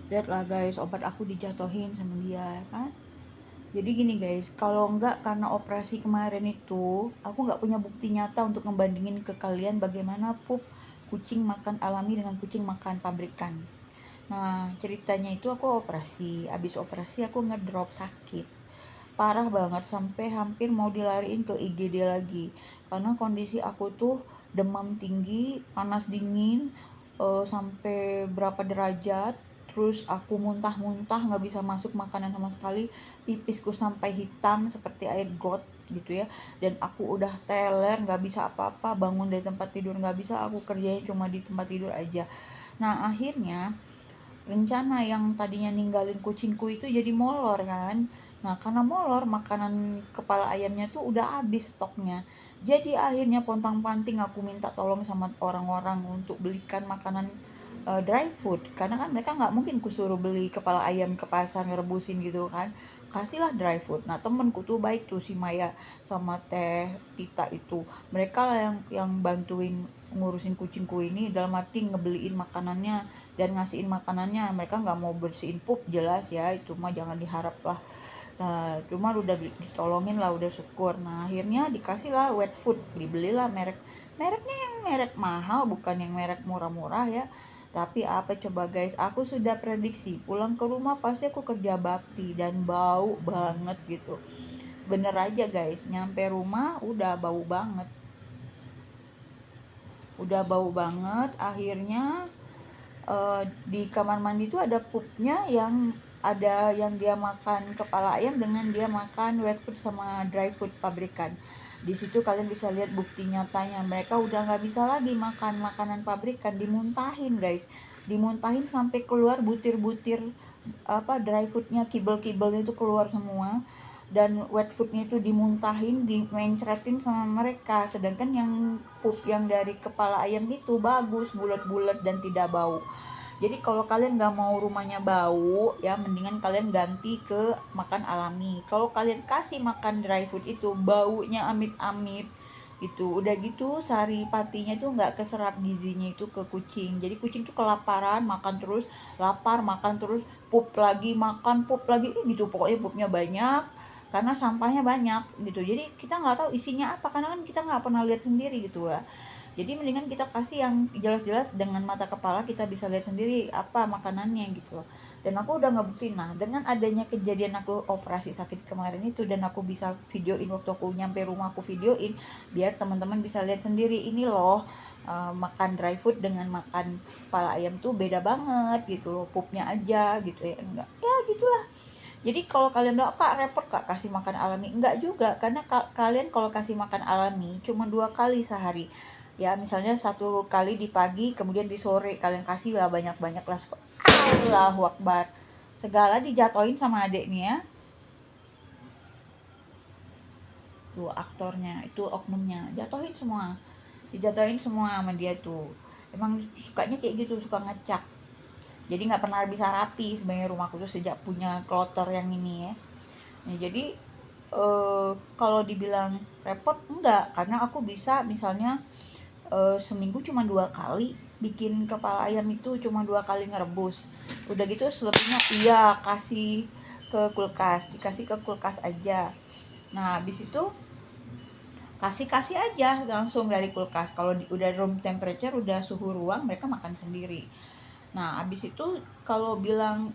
Lihatlah guys, obat aku dijatuhin sama dia kan. Jadi gini guys, kalau nggak karena operasi kemarin itu, aku nggak punya bukti nyata untuk ngebandingin ke kalian bagaimana pup kucing makan alami dengan kucing makan pabrikan. Nah, ceritanya itu aku operasi, abis operasi aku ngedrop sakit. Parah banget sampai hampir mau dilariin ke IGD lagi. Karena kondisi aku tuh demam tinggi, panas dingin, sampai berapa derajat, terus aku muntah-muntah, nggak bisa masuk makanan sama sekali, pipisku sampai hitam seperti air got gitu ya, dan aku udah teler, nggak bisa apa-apa, bangun dari tempat tidur nggak bisa, aku kerjanya cuma di tempat tidur aja. Nah akhirnya rencana yang tadinya ninggalin kucingku itu jadi molor kan. Nah karena molor, makanan kepala ayamnya tuh udah habis stoknya. Jadi akhirnya pontang-panting aku minta tolong sama orang-orang untuk belikan makanan dry food, karena kan mereka nggak mungkin kusuruh beli kepala ayam ke pasar ngerebusin gitu kan. Kasihlah dry food. Nah temenku tuh baik tuh, si Maya sama Teh Tita itu, mereka lah yang bantuin ngurusin kucingku ini, dalam arti ngebeliin makanannya dan ngasihin makanannya. Mereka nggak mau bersihin pup, jelas ya, itu mah jangan diharap lah. Nah cuma udah ditolongin lah, udah syukur. Nah akhirnya dikasih lah wet food, dibelilah mereknya yang merek mahal, bukan yang merek murah-murah ya. Tapi apa coba guys, aku sudah prediksi pulang ke rumah pasti aku kerja bakti dan bau banget gitu. Bener aja guys, nyampe rumah udah bau banget, akhirnya di kamar mandi itu ada pupnya, yang ada yang dia makan kepala ayam dengan dia makan wet food sama dry food pabrikan. Di situ kalian bisa lihat bukti nyatanya, mereka udah nggak bisa lagi makan makanan pabrikan, dimuntahin guys, dimuntahin sampai keluar butir-butir apa dry foodnya, kibel-kibelnya itu keluar semua, dan wet foodnya itu dimuntahin, dimencretin sama mereka. Sedangkan yang pup yang dari kepala ayam itu bagus, bulat-bulat dan tidak bau. Jadi kalau kalian nggak mau rumahnya bau ya, mendingan kalian ganti ke makan alami. Kalau kalian kasih makan dry food itu baunya amit-amit gitu, udah gitu sari patinya tuh nggak keserap gizinya itu ke kucing. Jadi kucing tuh kelaparan, makan terus, lapar, makan terus, pup lagi, makan, pup lagi, gitu. Pokoknya pupnya banyak karena sampahnya banyak gitu. Jadi kita nggak tahu isinya apa, karena kan kita nggak pernah lihat sendiri gitu ya. Jadi mendingan kita kasih yang jelas-jelas, dengan mata kepala kita bisa lihat sendiri apa makanannya gitu. Dan aku udah ngebuktiin. Nah dengan adanya kejadian aku operasi sakit kemarin itu, dan aku bisa videoin waktu aku nyampe rumah, aku videoin biar teman-teman bisa lihat sendiri, ini loh, makan dry food dengan makan kepala ayam tuh beda banget gitu loh, pupnya aja gitu ya, enggak ya gitulah. Jadi kalau kalian bilang, kak repot kak kasih makan alami, enggak juga, karena kalian kalau kasih makan alami cuma 2 kali sehari ya, misalnya 1 kali di pagi, kemudian di sore kalian kasih lah banyak-banyak lah. Allahu Akbar, segala dijatoin sama adek nih ya, tuh aktornya itu, oknumnya jatohin semua, dijatohin semua sama dia tuh. Emang sukanya kayak gitu, suka ngecak. Jadi nggak pernah bisa rapi sebenarnya rumahku tuh sejak punya kloter yang ini ya. Nah, jadi kalau dibilang repot enggak, karena aku bisa misalnya seminggu cuma 2 kali bikin kepala ayam itu, cuma 2 kali ngerebus. Udah gitu selebihnya iya kasih ke kulkas, dikasih ke kulkas aja. Nah habis itu kasih aja langsung dari kulkas. Kalau udah room temperature, udah suhu ruang, mereka makan sendiri. Nah abis itu kalau bilang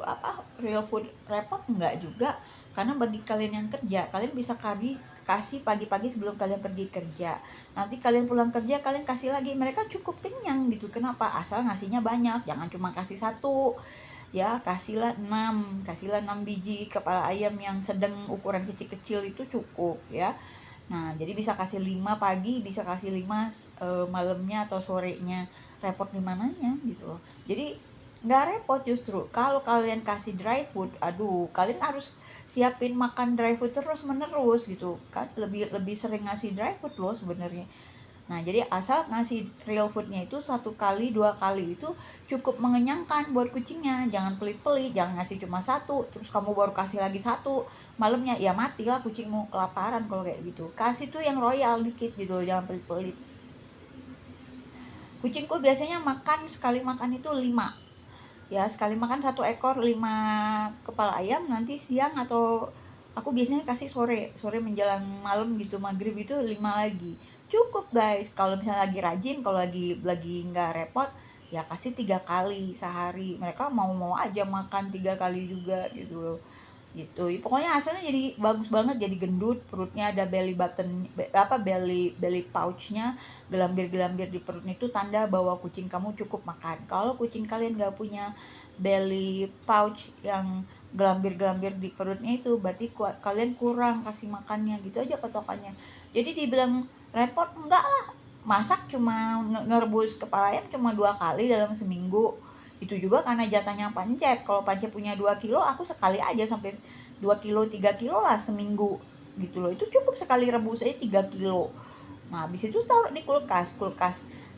apa real food repot, enggak juga, karena bagi kalian yang kerja, kalian bisa kasih pagi-pagi sebelum kalian pergi kerja. Nanti kalian pulang kerja, kalian kasih lagi, mereka cukup kenyang gitu. Kenapa? Asal ngasihnya banyak, jangan cuma kasih satu ya, kasihlah 6 biji kepala ayam yang sedang, ukuran kecil-kecil itu cukup ya. Nah, jadi bisa kasih 5 pagi, bisa kasih 5 malamnya atau sorenya. Repot di mananya gitu loh. Jadi nggak repot, justru kalau kalian kasih dry food, aduh, kalian harus siapin makan dry food terus menerus gitu kan. Lebih lebih sering ngasih dry food loh sebenarnya. Nah, jadi asal ngasih real foodnya itu 1 kali, 2 kali itu cukup mengenyangkan buat kucingnya. Jangan pelit-pelit, jangan ngasih cuma satu, terus kamu baru kasih lagi satu malamnya, ya matilah kucingmu kelaparan kalau kayak gitu. Kasih tuh yang royal dikit gitu, jangan pelit-pelit. Kucingku biasanya makan, sekali makan itu 5. Ya sekali makan 1 ekor 5 kepala ayam, nanti siang atau aku biasanya kasih sore, sore menjelang malam gitu, maghrib itu 5 lagi. Cukup guys, kalau misalnya lagi rajin, kalau lagi nggak repot, ya kasih 3 kali sehari. Mereka mau-mau aja makan 3 kali juga gitu loh. Gitu. Ya, pokoknya hasilnya jadi bagus banget, jadi gendut, perutnya ada belly button, belly belly pouchnya, gelambir-gelambir di perutnya itu tanda bahwa kucing kamu cukup makan. Kalau kucing kalian nggak punya belly pouch yang gelambir-gelambir di perutnya itu berarti kalian kurang kasih makannya, gitu aja patokannya. Jadi dibilang repot enggak lah, masak cuma ngerebus kepala ayam cuma 2 kali dalam seminggu. Itu juga karena jatahnya Pancep. Kalau Pancep punya 2 kilo, aku sekali aja sampai 2 kilo 3 kilo lah seminggu gitu loh. Itu cukup sekali rebus aja 3 kilo. Nah habis itu taruh di kulkas.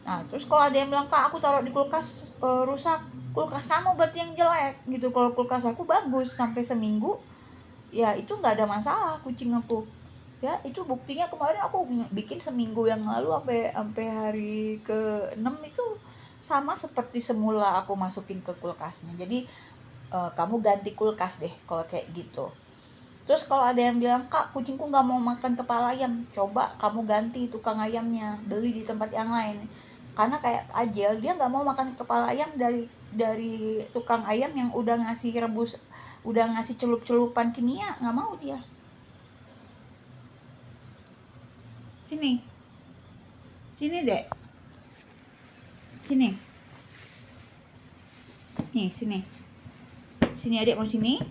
Nah terus kalau ada yang bilang, Kak aku taruh di kulkas rusak, kulkas kamu berarti yang jelek gitu. Kalau kulkas aku bagus sampai seminggu, ya itu nggak ada masalah kucing aku. Ya itu buktinya kemarin aku bikin seminggu yang lalu, sampai sampai hari ke-6 itu sama seperti semula aku masukin ke kulkasnya. Jadi kamu ganti kulkas deh kalau kayak gitu. Terus kalau ada yang bilang, Kak kucingku nggak mau makan kepala ayam, coba kamu ganti tukang ayamnya, beli di tempat yang lain. Karena kayak Ajel, dia nggak mau makan kepala ayam dari tukang ayam yang udah ngasih rebus, udah ngasih celup-celupan kimia, nggak mau dia. Sini, sini dek, sini, nih sini, sini adik mau sini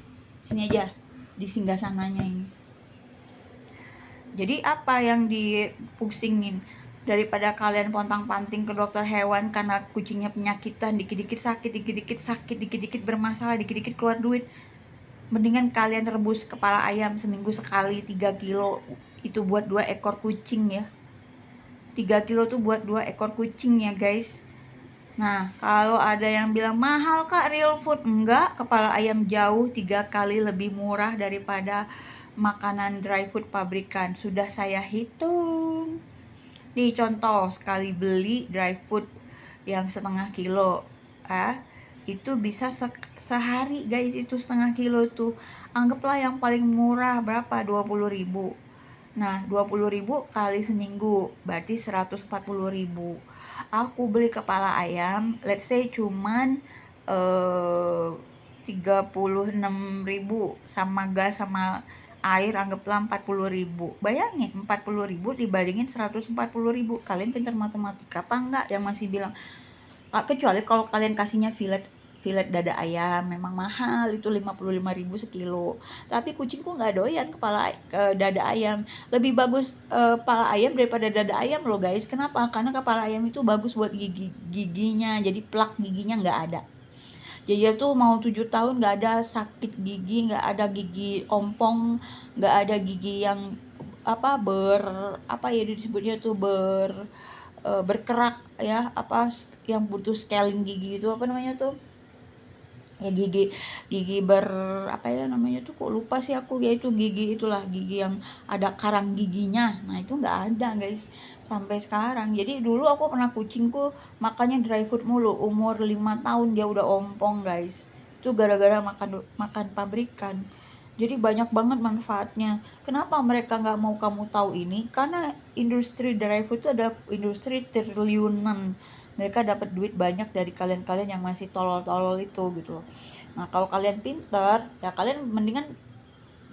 aja, di singgah sananya ini. Jadi apa yang dipusingin? Daripada kalian pontang-panting ke dokter hewan karena kucingnya penyakitan, dikit-dikit sakit, dikit-dikit bermasalah, dikit-dikit keluar duit, mendingan kalian rebus kepala ayam seminggu sekali 3 kilo. Itu buat 2 ekor kucing ya. 3 kilo tuh buat 2 ekor kucing ya guys. Nah kalau ada yang bilang mahal Kak real food, enggak, kepala ayam jauh 3 kali lebih murah daripada makanan dry food pabrikan. Sudah saya hitung. Nih contoh, sekali beli dry food yang setengah kilo, itu bisa sehari guys, itu setengah kilo tuh. Anggaplah yang paling murah berapa, 20.000. Nah 20.000 kali seminggu berarti 140.000. Aku beli kepala ayam let's say cuman 36.000 sama gas sama air, anggaplah 40.000. Bayangin 40.000 dibandingin 140.000. Kalian pintar matematika apa enggak yang masih bilang? Kecuali kalau kalian kasihnya filet dada ayam, memang mahal itu 55.000 sekilo. Tapi kucingku nggak doyan dada ayam. Lebih bagus kepala ayam daripada dada ayam loh guys. Kenapa? Karena kepala ayam itu bagus buat giginya. Jadi plak giginya nggak ada. Jadi dia tuh mau 7 tahun nggak ada sakit gigi, nggak ada gigi ompong, nggak ada gigi yang apa ya disebutnya tuh berkerak ya, yang butuh scaling gigi itu apa namanya tuh ya, gigi gigi apa ya namanya tuh, kok lupa sih aku, ya itu gigi itulah, gigi yang ada karang giginya. Nah itu nggak ada guys sampai sekarang. Jadi dulu aku pernah kucingku makannya dry food mulu, umur 5 tahun dia udah ompong guys. Itu gara-gara makan makan pabrikan. Jadi banyak banget manfaatnya. Kenapa mereka nggak mau kamu tahu ini? Karena industri dry food itu ada industri triliunan. Mereka dapat duit banyak dari kalian-kalian yang masih tolol-tolol itu gitu loh. Nah kalau kalian pinter, ya kalian mendingan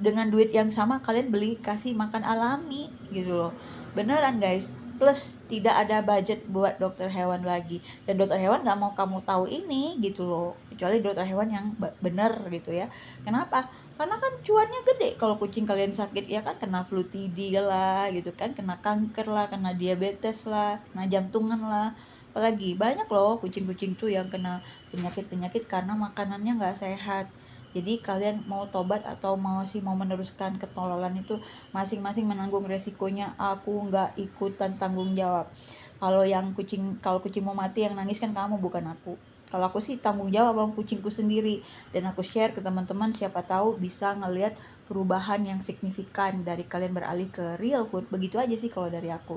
dengan duit yang sama kalian beli kasih makan alami gitu loh. Beneran guys. Plus tidak ada budget buat dokter hewan lagi, dan dokter hewan nggak mau kamu tahu ini gitu loh, kecuali dokter hewan yang bener gitu ya. Kenapa? Karena kan cuannya gede kalau kucing kalian sakit, ya kan, kena flu TB lah gitu kan, kena kanker lah, kena diabetes lah, kena jantungan lah. Apalagi banyak loh kucing-kucing tuh yang kena penyakit-penyakit karena makanannya nggak sehat. Jadi kalian mau tobat atau mau meneruskan ketololan itu masing-masing menanggung resikonya. Aku nggak ikutan tanggung jawab. Kalau kucing mau mati yang nangis kan kamu, bukan aku. Kalau aku sih tanggung jawab sama kucingku sendiri, dan aku share ke teman-teman, siapa tahu bisa ngelihat perubahan yang signifikan dari kalian beralih ke real food. Begitu aja sih kalau dari aku.